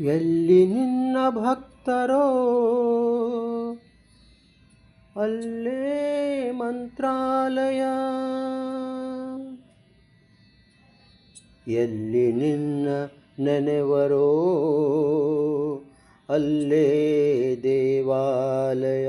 ಎಲ್ಲಿ ನಿನ್ನ ಭಕ್ತರೋ ಅಲ್ಲೇ ಮಂತ್ರಾಲಯ, ಎಲ್ಲಿ ನಿನ್ನ ನೆನೆವರೋ ಅಲ್ಲೇ ದೇವಾಲಯ.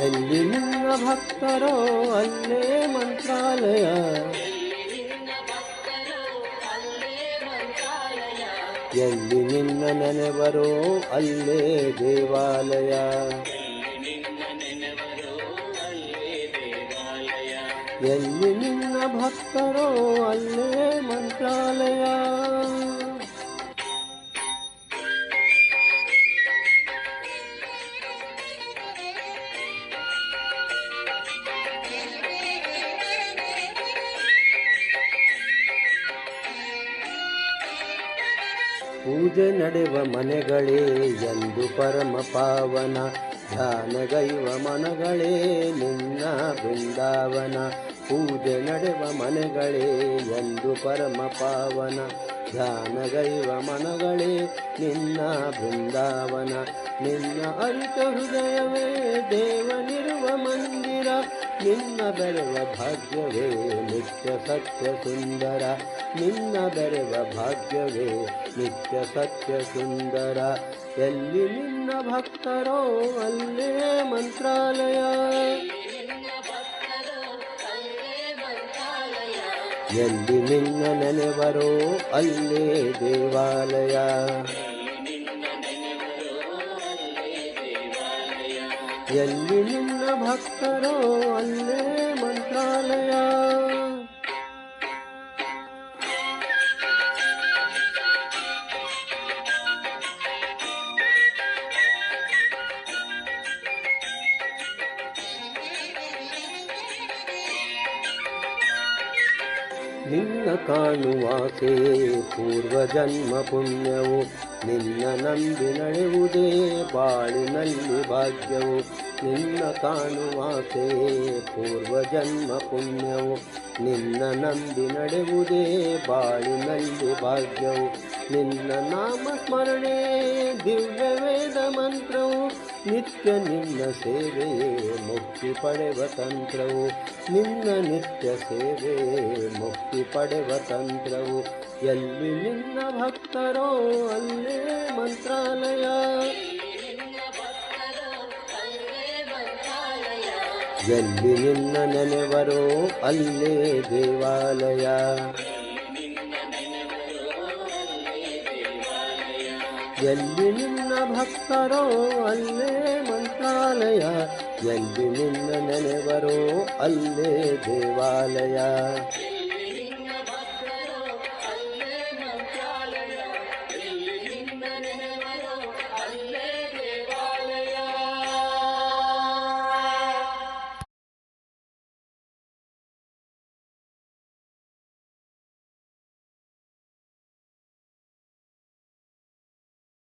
ಎಲ್ಲಿ ನಿನ್ನ ಭಕ್ತರೋ ಅಲ್ಲೇ ಮಂತ್ರಾಲಯ, ಎಲ್ಲಿ ನಿನ್ನ ನೆನೆವರೋ ಅಲ್ಲೇ ದೇವಾಲಯ, ಎಲ್ಲಿ ನಿನ್ನ ಭಕ್ತರೋ ಅಲ್ಲೇ ಮಂತ್ರಾಲಯ. ಪೂಜೆ ನಡೆವ ಮನೆಗಳೇ ಎಂದು ಪರಮ ಪಾವನ, ಧ್ಯಾನಗೈವ ಮನಗಳೇ ನಿನ್ನ ಬೃಂದಾವನ. ಪೂಜೆ ನಡೆವ ಮನೆಗಳೇ ಎಂದು ಪರಮ ಪಾವನ, ಧ್ಯಾನಗೈವ ಮನಗಳೇ ನಿನ್ನ ಬೃಂದಾವನ. ನಿನ್ನ ಅರಿತ ಹೃದಯವೇ ದೇವನಿರುವ ಮಂದಿರ, ನಿನ್ನ ಬೆರೆವ ಭಾಗ್ಯವೇ ನಿತ್ಯ ಸತ್ಯ ಸುಂದರ, ನಿನ್ನ ಬೆರೆವ ಭಾಗ್ಯವೇ ನಿತ್ಯ ಸತ್ಯ ಸುಂದರ. ಎಲ್ಲಿ ನಿನ್ನ ಭಕ್ತರೋ ಅಲ್ಲೇ ಮಂತ್ರಾಲಯ, ಎಲ್ಲಿ ನಿನ್ನ ನೆನೆವರೋ ಅಲ್ಲೇ ದೇವಾಲಯ, ಎಲ್ಲಿ ನಿನ್ನ ಭಕ್ತರೋ ಅಲ್ಲೇ ಮಂತ್ರಾಲಯ. ನಿನ್ನ ಕಾಣುವಾಸೆ ಪೂರ್ವಜನ್ಮ ಪುಣ್ಯವು, ನಿನ್ನ ನಂಬಿ ನಡೆಯುವುದೇ ಬಾಳಿನಲ್ಲಿ ಭಾಗ್ಯವು. ನಿನ್ನ ಕಾಣುವಾಸೆ ಪೂರ್ವಜನ್ಮ ಪುಣ್ಯವು, ನಿನ್ನ ನಂಬಿ ನಡೆಯುವುದೇ ಬಾಳಿನಲ್ಲಿ ಭಾಗ್ಯವು. ನಿನ್ನ ನಾಮ ಸ್ಮರಣೆ ದಿವ್ಯ ವೇದ ಮಂತ್ರವು, ನಿತ್ಯ ನಿನ್ನ ಸೇವೆಯೇ ಮುಕ್ತಿ ಪಡೆವ ತಂತ್ರವು. ನಿನ್ನ ನಿತ್ಯ ಸೇವೆಯೇ ಮುಕ್ತಿ ಪಡೆವ ತಂತ್ರವು. ಎಲ್ಲಿ ನಿನ್ನ ಭಕ್ತರೋ ಅಲ್ಲೇ ಮಂತ್ರಾಲಯ, ಎಲ್ಲಿ ನಿನ್ನ ನೆನೆವರೋ ಅಲ್ಲೇ ದೇವಾಲಯ, ಎಲ್ಲಿ ನಿನ್ನ ಭಕ್ತರೋ ಅಲ್ಲೇ ಮಂತ್ರಾಲಯ, ಎಲ್ಲಿ ನಿನ್ನ ನೆನೆವರೋ ಅಲ್ಲೇ ದೇವಾಲಯ.